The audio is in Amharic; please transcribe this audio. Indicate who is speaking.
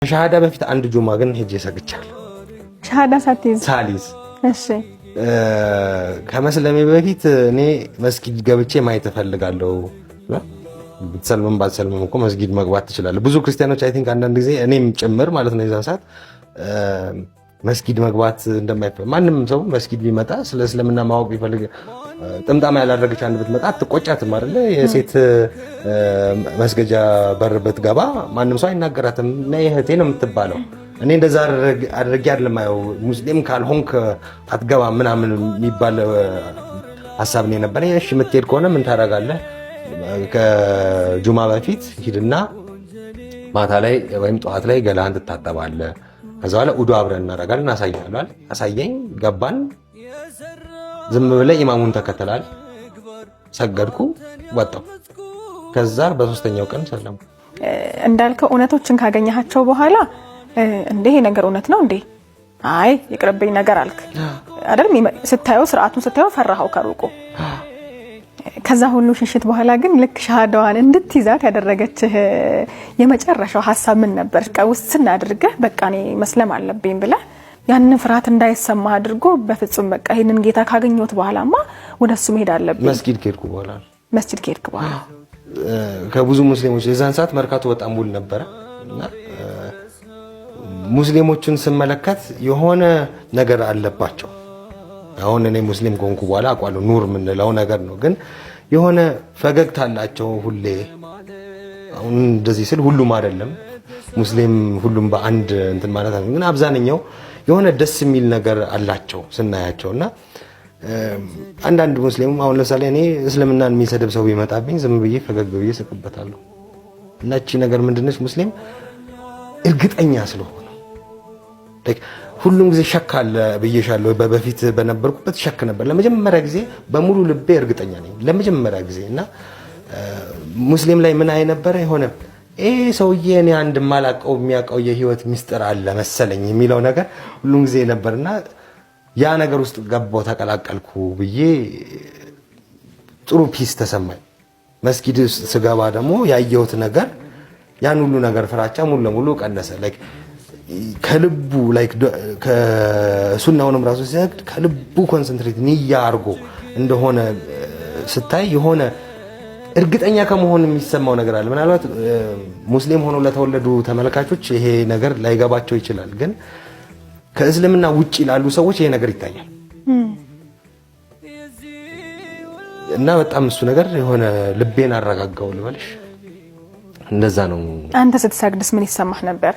Speaker 1: ሻሃዳ በፊት አንድ ጁማ ግን ሄጄ ሰግቻለሁ።
Speaker 2: ሻሃዳ ሳሊስ
Speaker 1: እሺ ከመስለሜ በፊት እኔ መስጊድ ገብቼ ማየት እፈልጋለሁ። ብትሰልምም ባትሰልምም እኮ መስጊድ መግባት ትችላለህ። ብዙ ክርስቲያኖች አይ ቲንክ አንዳንድ ጊዜ እኔም ጭምር ማለት ነው የዛን ሰዓት መስጊድ መግባት እንደማይፈልግ ማንም ሰው መስጊድ ቢመጣ ስለ እስልምና ማወቅ ቢፈልግ ጥምጣማ ያላደረገች አንድ ብትመጣ አትቆጫትም አይደለ? የሴት መስገጃ በር ብትገባ ማንም ሰው አይናገራትም። እና እህቴ ነው የምትባለው። እኔ እንደዛ አድርጌ አይደለም አየው ሙስሊም ካልሆንክ አትገባ ምናምን የሚባል ሐሳብ ነው የነበረኝ። እሺ የምትሄድ ከሆነ ምን ታደርጋለህ? ከጁማ በፊት ሂድና ማታ ላይ ወይም ጠዋት ላይ ገላህን ትታጠባለህ። ከዛ በኋላ ኡዱ አብረን እናደርጋለን። አሳያለሁ። አሳየኝ። ገባን። ዝም ብለህ ኢማሙን ተከተላል። ሰገድኩ፣ ወጣሁ። ከዛ በሶስተኛው ቀን ሰለሙ።
Speaker 2: እንዳልከው እውነቶችን ካገኘሃቸው በኋላ እንዴ ይሄ ነገር እውነት ነው እንዴ? አይ ይቅርብኝ ነገር አልክ አይደል? ስታየው ስርዓቱን ስታየው ፈራሃው ከሩቁ። ከዛ ሁሉ ሽሽት በኋላ ግን ልክ ሻሃዳዋን እንድትይዛት ያደረገችህ የመጨረሻው ሐሳብ ምን ነበር? ውስን አድርገህ በቃ እኔ መስለም አለብኝ ብለህ ያንን ፍርሃት እንዳይሰማ አድርጎ በፍጹም በቃ ይሄንን ጌታ ካገኘሁት በኋላማ ወደሱ መሄድ አለብኝ።
Speaker 1: መስጊድ ከሄድኩ በኋላ ከብዙ ሙስሊሞች የዛን ሰዓት መርካቶ በጣም ውል ነበረ እና ሙስሊሞችን ስመለከት የሆነ ነገር አለባቸው። አሁን እኔ ሙስሊም ከሆንኩ በኋላ አውቃለሁ ኑር የምንለው ነገር ነው፣ ግን የሆነ ፈገግታ አላቸው ሁሌ። አሁን እንደዚህ ስል ሁሉም አይደለም ሙስሊም ሁሉም በአንድ እንትን ማለት ነው፣ ግን አብዛኛው የሆነ ደስ የሚል ነገር አላቸው ስናያቸውና አንዳንድ ሙስሊም አሁን ለምሳሌ እኔ እስልምናን የሚሰድብ ሰው ቢመጣብኝ ዝም ብዬ ፈገግ ብዬ ስቅበታለሁ። እና እቺ ነገር ምንድነች? ሙስሊም እርግጠኛ ስለሆነ ሁሉም ጊዜ ሸክ አለ ብዬሻለሁ። በፊት በነበርኩበት ሸክ ነበር። ለመጀመሪያ ጊዜ በሙሉ ልቤ እርግጠኛ ነኝ ለመጀመሪያ ጊዜ። እና ሙስሊም ላይ ምን አይነበረ የሆነ ሰውዬ እኔ አንድ ማላቀው የሚያውቀው የህይወት ሚስጥር አለ መሰለኝ የሚለው ነገር ሁሉም ጊዜ ነበርና ያ ነገር ውስጥ ገባው ተቀላቀልኩ ብዬ ጥሩ ፒስ ተሰማኝ። መስጊድ ውስጥ ስገባ ደግሞ ያየሁት ነገር ያን ሁሉ ነገር ፍራቻ ሙሉ ለሙሉ ቀነሰ። ላይክ ከልቡ ላይክ ከሱናውንም ራሱ ሲሰግድ ከልቡ ኮንሰንትሬት ንያ አርጎ እንደሆነ ስታይ የሆነ እርግጠኛ ከመሆን የሚሰማው ነገር አለ። ምናልባት ሙስሊም ሆኖ ለተወለዱ ተመልካቾች ይሄ ነገር ላይገባቸው ይችላል፣ ግን ከእስልምና ውጪ ላሉ ሰዎች ይሄ ነገር ይታያል። እና በጣም እሱ ነገር የሆነ ልቤን አረጋጋው ልበልሽ። እንደዛ ነው።
Speaker 2: አንተ ስትሰግድስ ምን ይሰማህ ነበር?